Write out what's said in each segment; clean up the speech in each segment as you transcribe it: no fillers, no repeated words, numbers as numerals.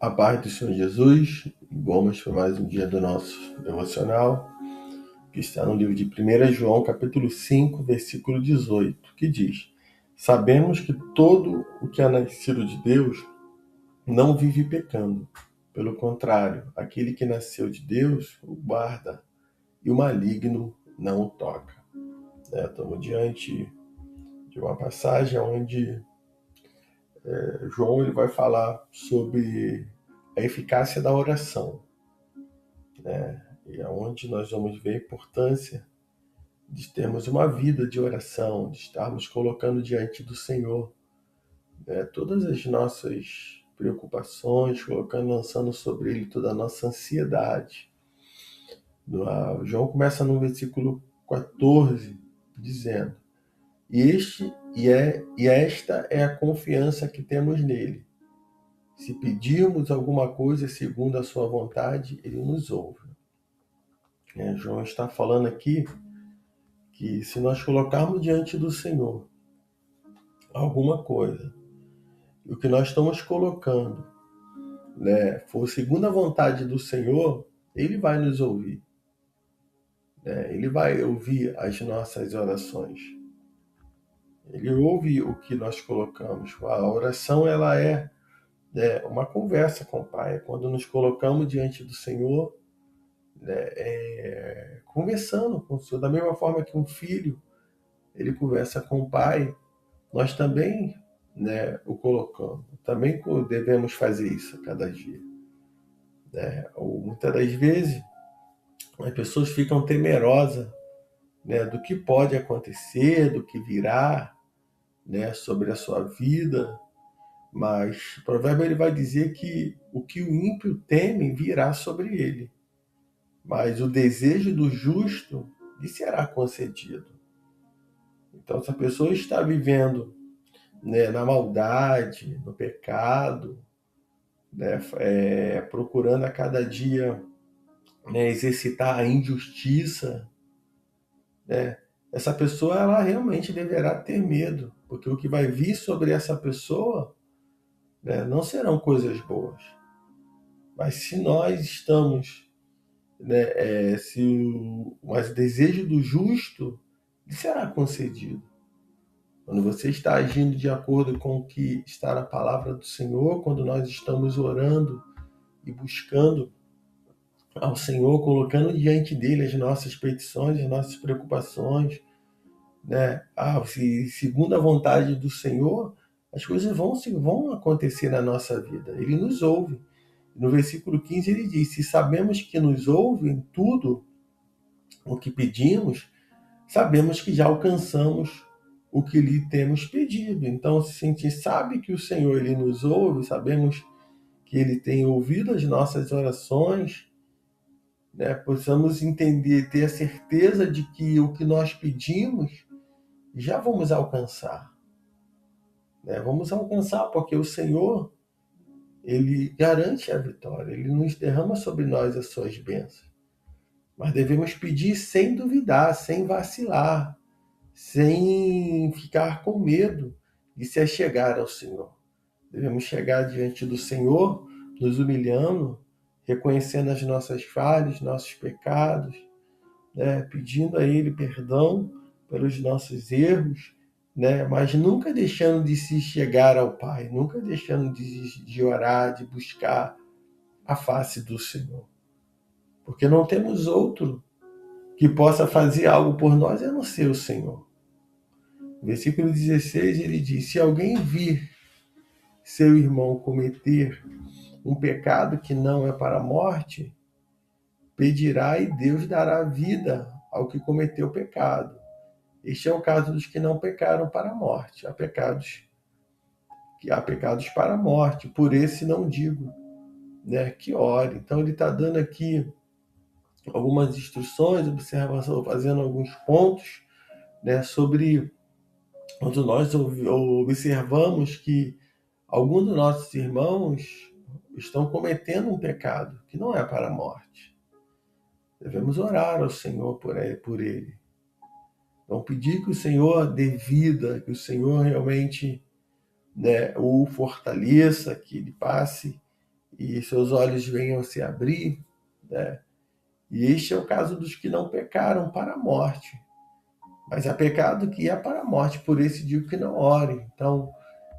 A paz do Senhor Jesus, vamos para mais um dia do nosso devocional, que está no livro de 1 João, capítulo 5, versículo 18, que diz: Sabemos que todo o que é nascido de Deus não vive pecando. Pelo contrário, aquele que nasceu de Deus o guarda, e o maligno não o toca. Estamos diante de uma passagem onde João ele vai falar sobre a eficácia da oração, e é onde nós vamos ver a importância de termos uma vida de oração, de estarmos colocando diante do Senhor, todas as nossas preocupações, colocando, lançando sobre Ele toda a nossa ansiedade. João começa no versículo 14, dizendo: esta é a confiança que temos nele. Se pedirmos alguma coisa segundo a sua vontade, ele nos ouve. João está falando aqui que se nós colocarmos diante do Senhor alguma coisa, e o que nós estamos colocando, for segundo a vontade do Senhor, ele vai nos ouvir. Ele vai ouvir as nossas orações. Ele ouve o que nós colocamos. A oração ela é uma conversa com o Pai. Quando nos colocamos diante do Senhor, conversando com o Senhor, da mesma forma que um filho ele conversa com o pai, nós também o colocamos. Também devemos fazer isso a cada dia. Ou muitas das vezes as pessoas ficam temerosas do que pode acontecer, do que virá sobre a sua vida, mas o provérbio ele vai dizer que o que o ímpio teme virá sobre ele, mas o desejo do justo lhe será concedido. Então, se a pessoa está vivendo na maldade, no pecado, procurando a cada dia exercitar a injustiça, essa pessoa ela realmente deverá ter medo, porque o que vai vir sobre essa pessoa não serão coisas boas. Mas se nós estamos, mas o desejo do justo lhe será concedido. Quando você está agindo de acordo com o que está na palavra do Senhor, quando nós estamos orando e buscando ao Senhor, colocando diante dele as nossas petições, as nossas preocupações, segundo a vontade do Senhor, as coisas vão acontecer na nossa vida. Ele nos ouve. No versículo 15 ele diz: se sabemos que nos ouve em tudo o que pedimos, sabemos que já alcançamos o que lhe temos pedido. Então, se a gente sabe que o Senhor ele nos ouve, sabemos que ele tem ouvido as nossas orações, possamos entender, ter a certeza de que o que nós pedimos já vamos alcançar. Vamos alcançar porque o Senhor ele garante a vitória, ele nos derrama sobre nós as suas bênçãos. Mas devemos pedir sem duvidar, sem vacilar, sem ficar com medo de se achegar ao Senhor. Devemos chegar diante do Senhor, nos humilhando, reconhecendo as nossas falhas, nossos pecados, pedindo a Ele perdão pelos nossos erros, mas nunca deixando de se chegar ao Pai, nunca deixando de orar, de buscar a face do Senhor. Porque não temos outro que possa fazer algo por nós a não ser o Senhor. No versículo 16 ele diz: se alguém vir seu irmão cometer um pecado que não é para a morte, pedirá e Deus dará vida ao que cometeu o pecado. Este é o caso dos que não pecaram para a morte. Há pecados para a morte. Por esse não digo que ore. Então ele está dando aqui algumas instruções, observação, fazendo alguns pontos sobre quando nós observamos que alguns dos nossos irmãos estão cometendo um pecado que não é para a morte. Devemos orar ao Senhor por ele. Então, pedir que o Senhor dê vida, que o Senhor realmente o fortaleça, que ele passe e seus olhos venham a se abrir, né? E este é o caso dos que não pecaram para a morte, mas há pecado que é para a morte, por esse digo que não ore. Então,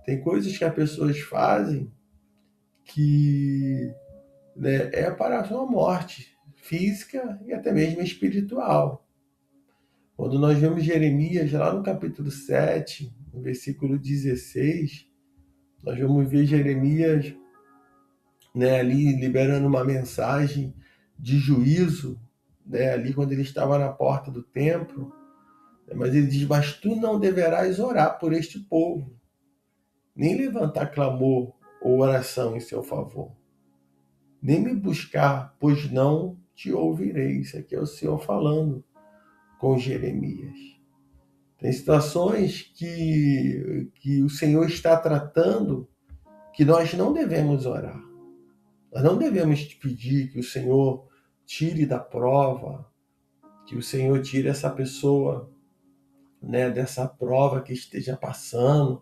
tem coisas que as pessoas fazem que, né, é para a sua morte física e até mesmo espiritual. Quando nós vemos Jeremias, lá no capítulo 7, no versículo 16, nós vamos ver Jeremias, né, ali liberando uma mensagem de juízo, né, ali quando ele estava na porta do templo. Mas ele diz: mas tu não deverás orar por este povo, nem levantar clamor ou oração em seu favor, nem me buscar, pois não te ouvirei. Isso aqui é o Senhor falando com Jeremias. Tem situações que o Senhor está tratando que nós não devemos orar. Nós não devemos pedir que o Senhor tire da prova, que o Senhor tire essa pessoa, né, dessa prova que esteja passando.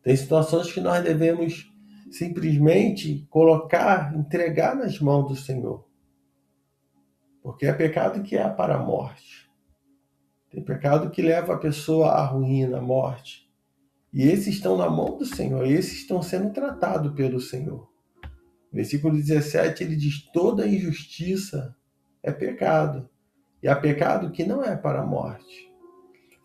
Tem situações que nós devemos simplesmente colocar, entregar nas mãos do Senhor. Porque é pecado que é para a morte. Tem pecado que leva a pessoa à ruína, à morte. E esses estão na mão do Senhor, esses estão sendo tratados pelo Senhor. Versículo 17, ele diz: toda injustiça é pecado. E há pecado que não é para a morte.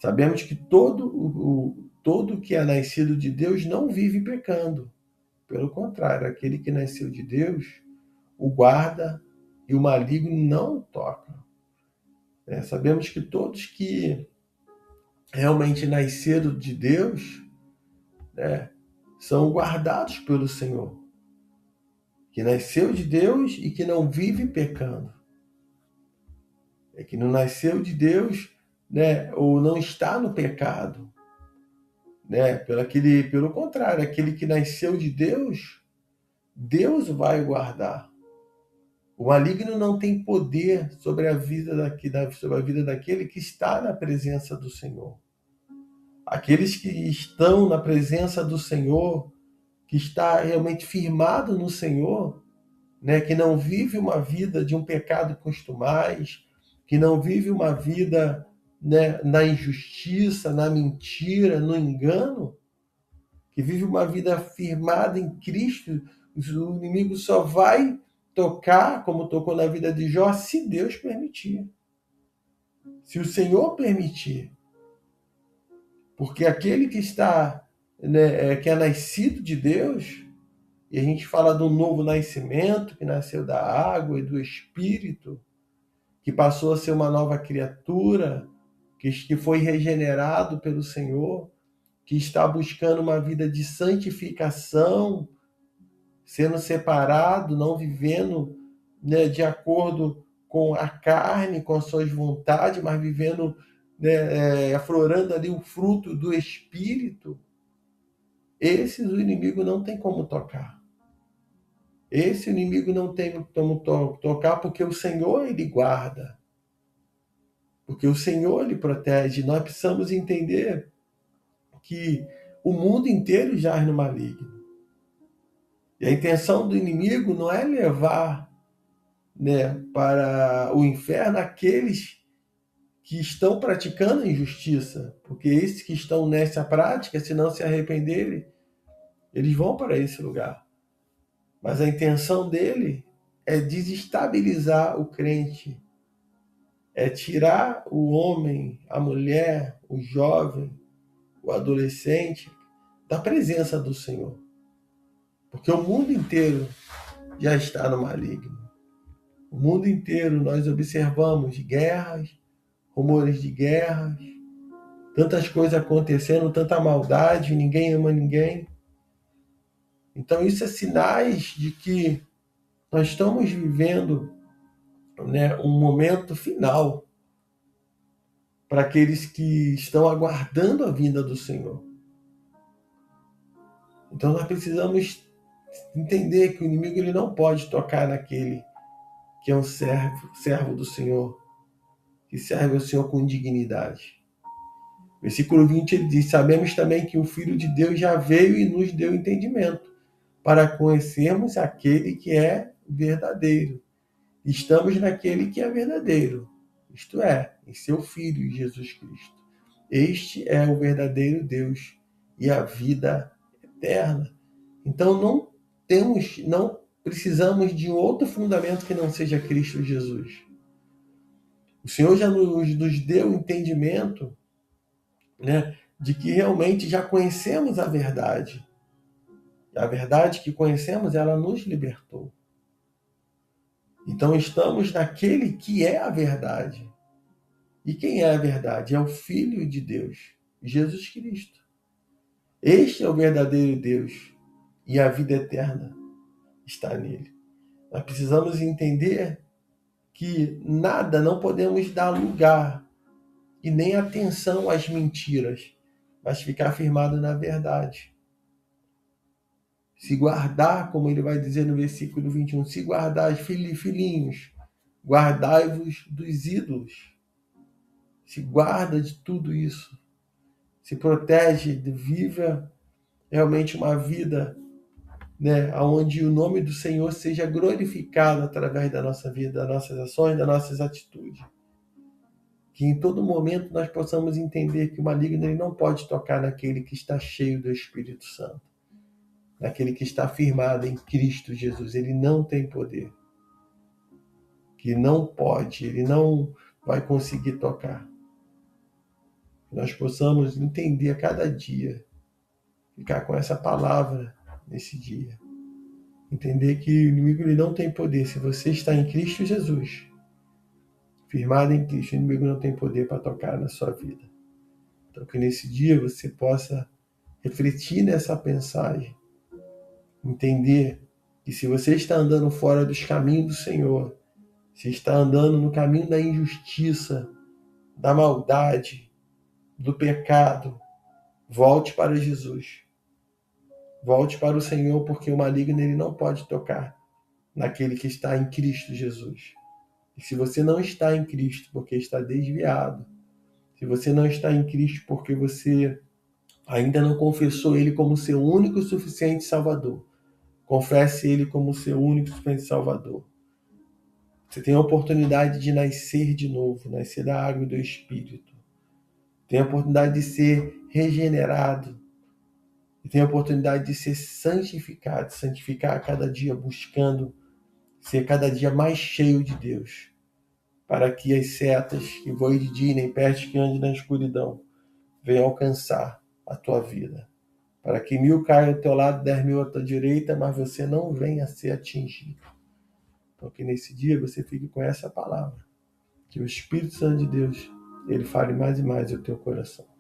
Sabemos que todo que é nascido de Deus não vive pecando. Pelo contrário, aquele que nasceu de Deus o guarda e o maligno não o toca. Sabemos que todos que realmente nasceram de Deus, né, são guardados pelo Senhor. Que nasceu de Deus e que não vive pecando. É que não nasceu de Deus, né, ou não está no pecado. Né? Pelo contrário, aquele que nasceu de Deus, Deus vai guardar. O maligno não tem poder sobre a vida daquele que está na presença do Senhor. Aqueles que estão na presença do Senhor, que está realmente firmado no Senhor, né, que não vive uma vida de um pecado costumais, que não vive uma vida, né, na injustiça, na mentira, no engano, que vive uma vida firmada em Cristo, o inimigo só vai tocar, como tocou na vida de Jó, se Deus permitir. Se o Senhor permitir. Porque aquele que está, né, que é nascido de Deus, e a gente fala do novo nascimento, que nasceu da água e do Espírito, que passou a ser uma nova criatura, que foi regenerado pelo Senhor, que está buscando uma vida de santificação, sendo separado, não vivendo, né, de acordo com a carne, com as suas vontades, mas vivendo, né, aflorando ali o fruto do Espírito. Esses o inimigo não tem como tocar. Esse o inimigo não tem como tocar, porque o Senhor ele guarda. Porque o Senhor ele protege. Nós precisamos entender que o mundo inteiro jaz no maligno. E a intenção do inimigo não é levar, né, para o inferno aqueles que estão praticando a injustiça, porque esses que estão nessa prática, se não se arrependerem, eles vão para esse lugar. Mas a intenção dele é desestabilizar o crente, é tirar o homem, a mulher, o jovem, o adolescente da presença do Senhor. Porque o mundo inteiro já está no maligno. O mundo inteiro nós observamos guerras, rumores de guerras, tantas coisas acontecendo, tanta maldade, ninguém ama ninguém. Então isso é sinais de que nós estamos vivendo, né, um momento final para aqueles que estão aguardando a vinda do Senhor. Então nós precisamos entender que o inimigo ele não pode tocar naquele que é um servo do Senhor, que serve ao Senhor com dignidade. Versículo 20 ele diz: sabemos também que o Filho de Deus já veio e nos deu entendimento, para conhecermos aquele que é verdadeiro. Estamos naquele que é verdadeiro, isto é, em seu Filho, Jesus Cristo. Este é o verdadeiro Deus e a vida eterna. Então não precisamos de outro fundamento que não seja Cristo Jesus. O Senhor já nos deu entendimento, né, de que realmente já conhecemos a verdade. A verdade que conhecemos, ela nos libertou. Então estamos naquele que é a verdade. E quem é a verdade? É o Filho de Deus, Jesus Cristo. Este é o verdadeiro Deus e a vida eterna está nele. Nós precisamos entender que nada, não podemos dar lugar e nem atenção às mentiras, mas ficar firmado na verdade. Se guardar, como ele vai dizer no versículo 21, se guardar, filhinhos, guardai-vos dos ídolos. Se guarda de tudo isso. Se protege, viva realmente uma vida, né, onde o nome do Senhor seja glorificado através da nossa vida, das nossas ações, das nossas atitudes. Que em todo momento nós possamos entender que o maligno ele não pode tocar naquele que está cheio do Espírito Santo, naquele que está firmado em Cristo Jesus. Ele não tem poder, que não pode, ele não vai conseguir tocar. Que nós possamos entender a cada dia, ficar com essa palavra nesse dia. Entender que o inimigo ele não tem poder. Se você está em Cristo Jesus, firmado em Cristo, o inimigo não tem poder para tocar na sua vida. Então que nesse dia você possa refletir nessa mensagem, entender que se você está andando fora dos caminhos do Senhor, se está andando no caminho da injustiça, da maldade, do pecado, volte para Jesus. Volte para o Senhor, porque o maligno ele não pode tocar naquele que está em Cristo Jesus. E se você não está em Cristo porque está desviado, se você não está em Cristo porque você ainda não confessou Ele como seu único e suficiente Salvador, confesse Ele como seu único e suficiente Salvador. Você tem a oportunidade de nascer de novo, nascer da água e do Espírito. Tem a oportunidade de ser regenerado. E tem a oportunidade de ser santificado, santificar a cada dia, buscando ser cada dia mais cheio de Deus, para que as setas que voem de dia, nem pestes que andem na escuridão, venham alcançar a tua vida. Para que 1000 caiam ao teu lado, 10.000 à tua direita, mas você não venha a ser atingido. Então que nesse dia você fique com essa palavra. Que o Espírito Santo de Deus, ele fale mais e mais ao teu coração.